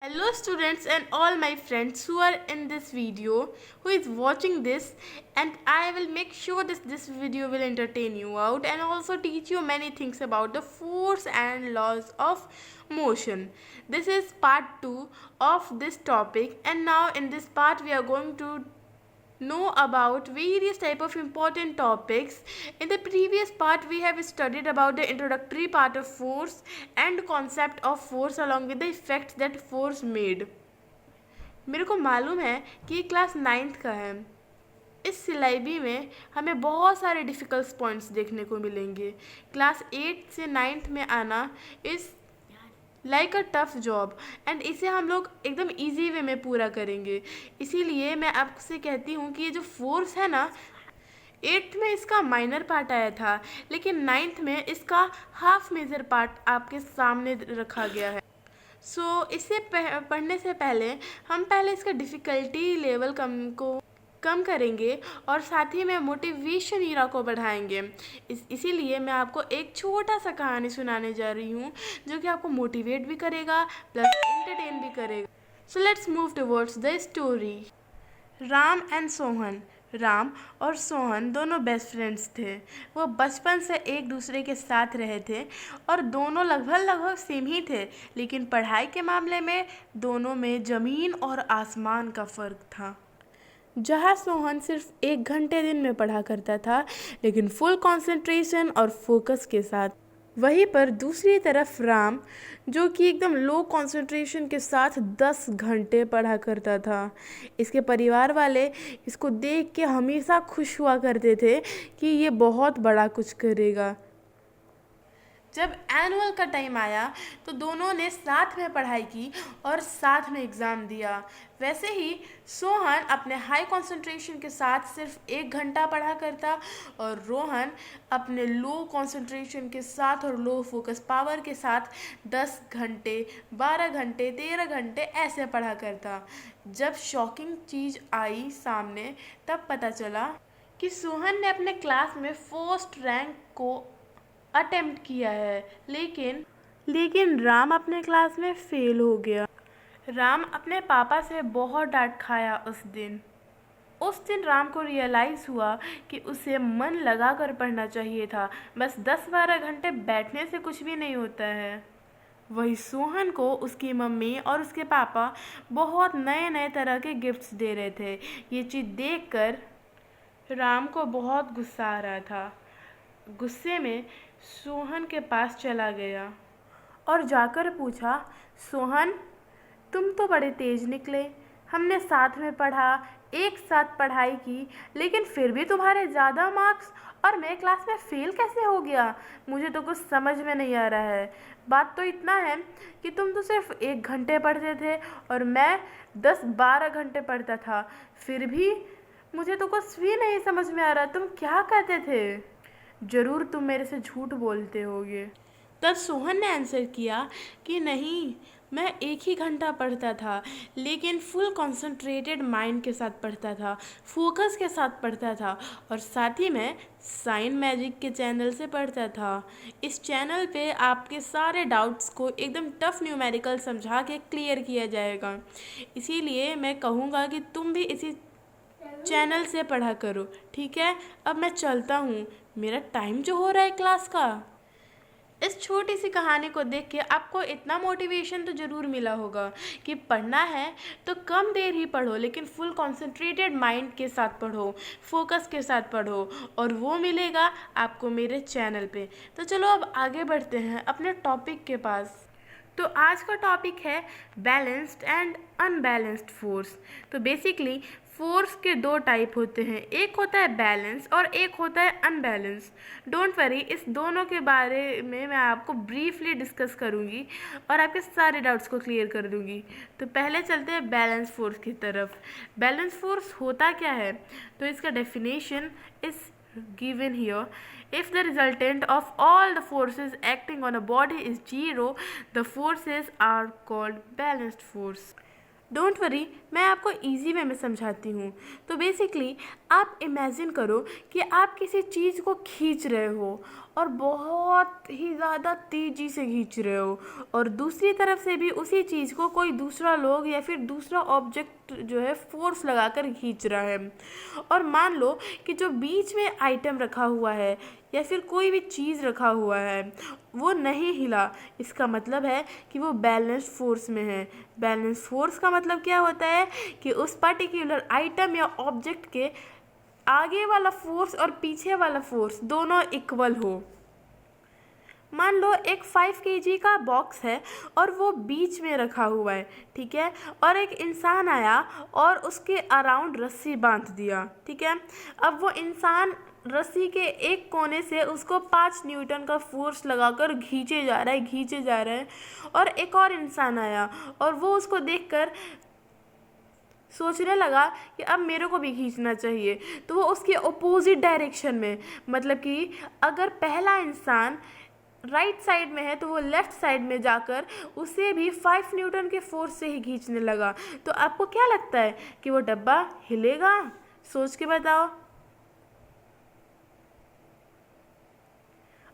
Hello students and all my friends who are in this video, who is watching this, and I will make sure this video will entertain you out and also teach you many things about the force and laws of motion. This is part 2 of this topic, and now in this part we are going to know about various type of important topics. In the previous part we have studied about the introductory part of force and concept of force along with the effects that force made. मेरे को मालूम है कि ये class 9th का है. इस syllable में हमें बहुत सारे डिफ़िकल्ट पॉइंट्स देखने को मिलेंगे. क्लास 8 से 9th में आना इस like a tough job and इसे हम लोग एकदम इजी वे में पूरा करेंगे. इसीलिए मैं आपसे कहती हूँ कि ये जो फोर्स है ना, 8th में इसका माइनर पार्ट आया था, लेकिन 9th में इसका हाफ मेजर पार्ट आपके सामने रखा गया है. इसे पढ़ने से पहले हम पहले इसका डिफ़िकल्टी लेवल कम करेंगे और साथ ही में मोटिवेशन ईरा को बढ़ाएंगे. इसीलिए मैं आपको एक छोटा सा कहानी सुनाने जा रही हूँ जो कि आपको मोटिवेट भी करेगा प्लस एंटरटेन भी करेगा. So let's move towards the story. Ram and Sohan. Ram और सोहन दोनों बेस्ट फ्रेंड्स थे. वो बचपन से एक दूसरे के साथ रहे थे और दोनों लगभग सेम ही थे, लेकिन पढ़ाई के मामले में दोनों में ज़मीन और आसमान का फ़र्क था. जहाँ सोहन सिर्फ 1 घंटे दिन में पढ़ा करता था, लेकिन फुल कंसंट्रेशन और फोकस के साथ. वहीं पर दूसरी तरफ राम, जो कि एकदम लो कंसंट्रेशन के साथ 10 घंटे पढ़ा करता था. इसके परिवार वाले इसको देख के हमेशा खुश हुआ करते थे कि ये बहुत बड़ा कुछ करेगा. जब एनुअल का टाइम आया तो दोनों ने साथ में पढ़ाई की और साथ में एग्ज़ाम दिया. वैसे ही सोहन अपने हाई कंसंट्रेशन के साथ सिर्फ 1 घंटा पढ़ा करता और रोहन अपने लो कंसंट्रेशन के साथ और लो फोकस पावर के साथ 10 घंटे, 12 घंटे, 13 घंटे ऐसे पढ़ा करता. जब शॉकिंग चीज़ आई सामने तब पता चला कि सोहन ने अपने क्लास में फर्स्ट रैंक को अटेम्प्ट किया है, लेकिन राम अपने क्लास में फेल हो गया. राम अपने पापा से बहुत डांट खाया उस दिन राम को रियलाइज़ हुआ कि उसे मन लगा कर पढ़ना चाहिए था. बस 10-12 घंटे बैठने से कुछ भी नहीं होता है. वही सोहन को उसकी मम्मी और उसके पापा बहुत नए तरह के गिफ्ट्स दे रहे थे. ये चीज़ देखकर राम को बहुत गुस्सा आ रहा था. गुस्से में सोहन के पास चला गया और जाकर पूछा, सोहन, तुम तो बड़े तेज निकले. हमने साथ में पढ़ा, एक साथ पढ़ाई की, लेकिन फिर भी तुम्हारे ज़्यादा मार्क्स और मैं क्लास में फेल कैसे हो गया? मुझे तो कुछ समझ में नहीं आ रहा है. बात तो इतना है कि तुम तो सिर्फ 1 घंटे पढ़ते थे और मैं 10-12 घंटे पढ़ता था. फिर भी मुझे तो कुछ भी नहीं समझ में आ रहा. तुम क्या कहते थे? ज़रूर तुम मेरे से झूठ बोलते होगे. तब सोहन ने आंसर किया कि नहीं, मैं 1 ही घंटा पढ़ता था, लेकिन फुल कंसंट्रेटेड माइंड के साथ पढ़ता था, फोकस के साथ पढ़ता था और साथ ही मैं साइन मैजिक के चैनल से पढ़ता था. इस चैनल पे आपके सारे डाउट्स को एकदम टफ न्यूमेरिकल समझा के क्लियर किया जाएगा. इसीलिए मैं कहूँगा कि तुम भी इसी चैनल से पढ़ा करो. ठीक है, अब मैं चलता हूँ, मेरा टाइम जो हो रहा है क्लास का. इस छोटी सी कहानी को देख के आपको इतना मोटिवेशन तो ज़रूर मिला होगा कि पढ़ना है तो कम देर ही पढ़ो, लेकिन फुल कंसंट्रेटेड माइंड के साथ पढ़ो, फोकस के साथ पढ़ो, और वो मिलेगा आपको मेरे चैनल पे. तो चलो अब आगे बढ़ते हैं अपने टॉपिक के पास. तो आज का टॉपिक है बैलेंस्ड एंड अनबैलेंस्ड फोर्स. तो बेसिकली फोर्स के 2 टाइप होते हैं, एक होता है बैलेंस और एक होता है अनबैलेंस. डोंट वरी, इस दोनों के बारे में मैं आपको ब्रीफली डिस्कस करूँगी और आपके सारे डाउट्स को क्लियर कर दूँगी. तो पहले चलते हैं बैलेंस फोर्स की तरफ. बैलेंस फोर्स होता क्या है? तो इसका definition is given here. If the resultant of all the forces acting on a body is 0, the forces are called balanced force. Don't worry, मैं आपको ईजी वे में समझाती हूँ. तो बेसिकली आप इमेजिन करो कि आप किसी चीज़ को खींच रहे हो और बहुत ही ज़्यादा तेज़ी से खींच रहे हो, और दूसरी तरफ से भी उसी चीज़ को कोई दूसरा लोग या फिर दूसरा ऑब्जेक्ट जो है फोर्स लगाकर खींच रहा है, और मान लो कि जो बीच में आइटम रखा हुआ है या फिर कोई भी चीज़ रखा हुआ है वो नहीं हिला, इसका मतलब है कि वो बैलेंस फोर्स में है। बैलेंस फोर्स का मतलब क्या होता है कि उस पर्टिकुलर आइटम या ऑब्जेक्ट के आगे वाला फोर्स और पीछे वाला फोर्स दोनों इक्वल हो। मान लो एक 5 kg का बॉक्स है और वो बीच में रखा हुआ है, ठीक है, और एक इंसान आया और उसके अराउंड रस्सी बांध दिया, ठीक है। अब वो इंसान रस्सी के एक कोने से उसको 5 न्यूटन का फोर्स लगाकर खींचे जा रहा है, और एक और इंसान आया और वो उसको देखकर सोचने लगा कि अब मेरे को भी खींचना चाहिए, तो वो उसके अपोजिट डायरेक्शन में, मतलब कि अगर पहला इंसान राइट साइड में है तो वो लेफ्ट साइड में जाकर उसे भी 5 न्यूटन के फोर्स से ही खींचने लगा। तो आपको क्या लगता है कि वो डब्बा हिलेगा? सोच के बताओ।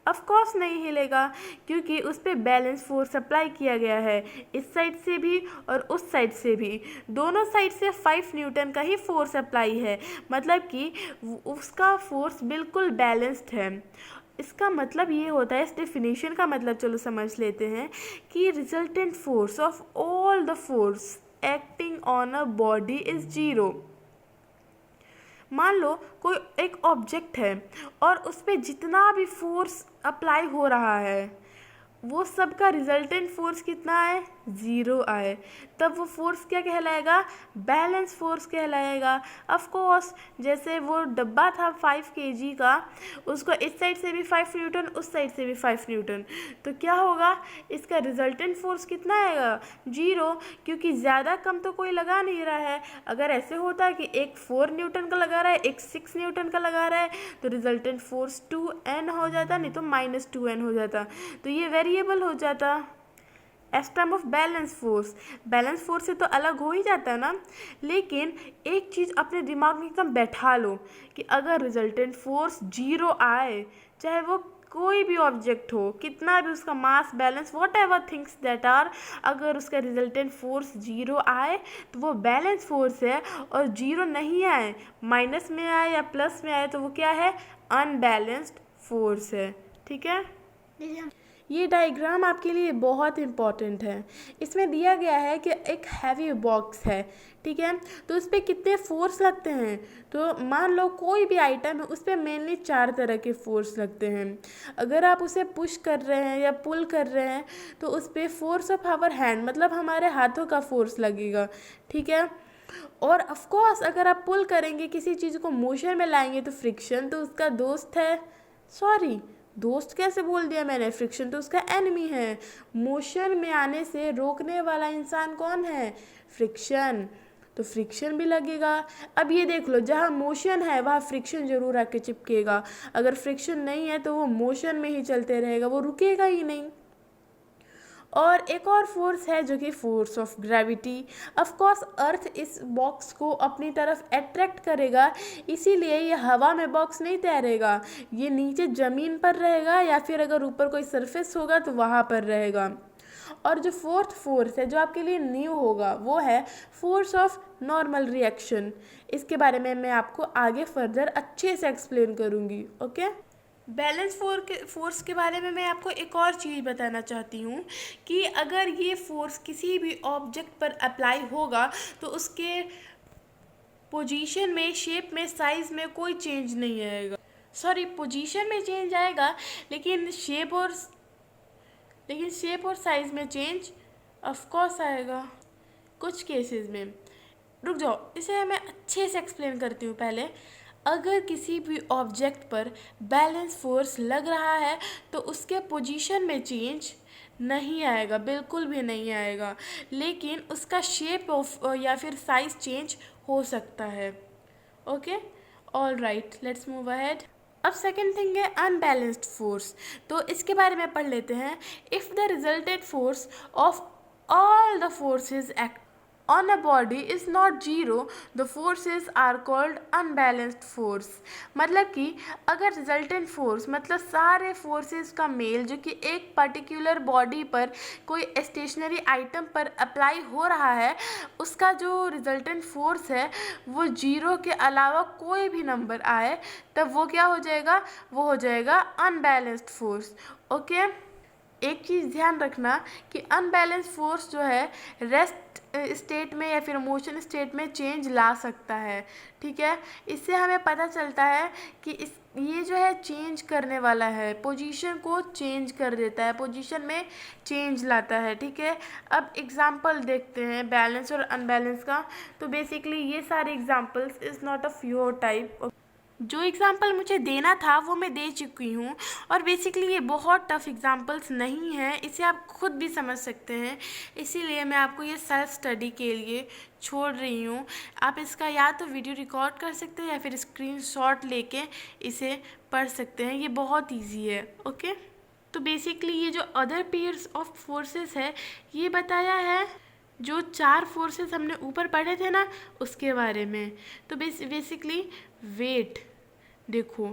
ऑफ कोर्स नहीं हिलेगा, क्योंकि उस पर बैलेंस फोर्स अप्लाई किया गया है, इस साइड से भी और उस साइड से भी, दोनों साइड से 5 न्यूटन का ही फोर्स अप्लाई है, मतलब कि उसका फोर्स बिल्कुल बैलेंस्ड है। इसका मतलब ये होता है, इस डेफिनेशन का मतलब चलो समझ लेते हैं कि resultant force of all the force acting on a body is 0। मान लो कोई एक ऑब्जेक्ट है और उस पर जितना भी फोर्स अप्लाई हो रहा है वो सब का रिजल्टेंट फोर्स कितना है? 0 आए, तब वो फोर्स क्या कहलाएगा? बैलेंस फोर्स कहलाएगा। ऑफ कोर्स जैसे वो डब्बा था 5 kg का, उसको इस साइड से भी 5 न्यूटन, उस साइड से भी 5 न्यूटन, तो क्या होगा? इसका रिजल्टेंट फोर्स कितना आएगा? 0, क्योंकि ज़्यादा कम तो कोई लगा नहीं रहा है। अगर ऐसे होता कि एक 4 न्यूटन का लगा रहा है, एक 6 न्यूटन का लगा रहा है, तो रिजल्टेंट फोर्स 2n हो जाता, नहीं तो -2n हो जाता, तो ये वेरिएबल हो जाता। S term of balance force से तो अलग हो ही जाता है ना। लेकिन एक चीज़ अपने दिमाग में एकदम बैठा लो कि अगर रिजल्टेंट फोर्स 0 आए, चाहे वो कोई भी ऑब्जेक्ट हो, कितना भी उसका mass, balance, whatever things that are, अगर उसका रिजल्टेंट फोर्स 0 आए तो वो बैलेंस फोर्स है, और 0 नहीं आए, माइनस में आए या प्लस में आए, तो वो क्या है? अनबैलेंस्ड फोर्स है, ठीक है। ये डायग्राम आपके लिए बहुत इम्पॉर्टेंट है। इसमें दिया गया है कि एक हैवी बॉक्स है, ठीक है, तो उस पर कितने फोर्स लगते हैं। तो मान लो कोई भी आइटम है, उस पर मेनली 4 तरह के फोर्स लगते हैं। अगर आप उसे पुश कर रहे हैं या पुल कर रहे हैं तो उस पर फोर्स ऑफ आवर हैंड, मतलब हमारे हाथों का फोर्स लगेगा, ठीक है। और ऑफ कोर्स अगर आप पुल करेंगे, किसी चीज़ को मोशन में लाएंगे, तो फ्रिक्शन तो उसका दोस्त है, सॉरी दोस्त कैसे बोल दिया मैंने, फ्रिक्शन तो उसका एनिमी है। मोशन में आने से रोकने वाला इंसान कौन है? फ्रिक्शन, तो फ्रिक्शन भी लगेगा। अब ये देख लो, जहाँ मोशन है वहाँ फ्रिक्शन जरूर आके चिपकेगा, अगर फ्रिक्शन नहीं है तो वो मोशन में ही चलते रहेगा, वो रुकेगा ही नहीं। और एक और फोर्स है जो कि force of gravity. Of course earth इस बॉक्स को अपनी तरफ अट्रैक्ट करेगा, इसीलिए ये हवा में बॉक्स नहीं तैरेगा, ये नीचे ज़मीन पर रहेगा, या फिर अगर ऊपर कोई सरफेस होगा तो वहाँ पर रहेगा। और जो फोर्थ फोर्स है जो आपके लिए न्यू होगा वो है फोर्स ऑफ नॉर्मल रिएक्शन। इसके बारे में मैं आपको आगे फर्दर अच्छे से एक्सप्लेन करूँगी, ओके। बैलेंस फोर्स के बारे में मैं आपको एक और चीज़ बताना चाहती हूँ कि अगर ये फोर्स किसी भी ऑब्जेक्ट पर अप्लाई होगा तो उसके पोजीशन में, शेप में, साइज़ में कोई चेंज नहीं आएगा। सॉरी, पोजीशन में चेंज आएगा, लेकिन शेप और साइज़ में चेंज ऑफ कोर्स आएगा कुछ केसेस में। रुक जाओ, इसे मैं अच्छे से एक्सप्लेन करती हूँ पहले। अगर किसी भी ऑब्जेक्ट पर बैलेंस फोर्स लग रहा है तो उसके पोजीशन में चेंज नहीं आएगा, बिल्कुल भी नहीं आएगा, लेकिन उसका शेप ऑफ या फिर साइज चेंज हो सकता है, okay. All right, let's move ahead. अब सेकेंड थिंग है अनबैलेंस्ड फोर्स, तो इसके बारे में पढ़ लेते हैं। If the resulted force of all the forces act on a body is not zero, the forces are called unbalanced force। मतलब कि अगर रिजल्टेंट फोर्स मतलब सारे फोर्सेस का मेल जो कि एक पर्टिकुलर बॉडी पर कोई स्टेशनरी आइटम पर अप्लाई हो रहा है, उसका जो रिजल्टेंट फोर्स है वो जीरो के अलावा कोई भी नंबर आए, तब वो क्या हो जाएगा, वो हो जाएगा अनबैलेंस्ड फोर्स। ओके, एक चीज़ ध्यान रखना कि अनबैलेंस फोर्स जो है रेस्ट स्टेट में या फिर मोशन स्टेट में चेंज ला सकता है। ठीक है, इससे हमें पता चलता है कि ये जो है चेंज करने वाला है, पोजीशन को चेंज कर देता है, पोजीशन में चेंज लाता है। ठीक है, अब एग्जांपल देखते हैं बैलेंस और अनबैलेंस का। तो बेसिकली ये सारे examples is not of your type. जो एग्ज़ाम्पल मुझे देना था वो मैं दे चुकी हूँ, और बेसिकली ये बहुत टफ़ एग्ज़ाम्पल्स नहीं हैं, इसे आप खुद भी समझ सकते हैं, इसीलिए मैं आपको ये सेल्फ स्टडी के लिए छोड़ रही हूँ। आप इसका या तो वीडियो रिकॉर्ड कर सकते हैं या फिर स्क्रीनशॉट लेके इसे पढ़ सकते हैं, ये बहुत ईजी है। ओके, तो बेसिकली ये जो अदर पेयर्स ऑफ फोर्सेस है ये बताया है, जो 4 फोर्सेस हमने ऊपर पढ़े थे ना उसके बारे में। तो बेसिकली वेट, देखो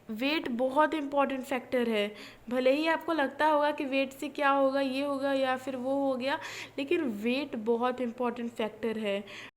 वेट बहुत इम्पॉर्टेंट फैक्टर है। भले ही आपको लगता होगा कि वेट से क्या होगा, ये होगा या फिर वो हो गया, लेकिन वेट बहुत इम्पॉर्टेंट फैक्टर है।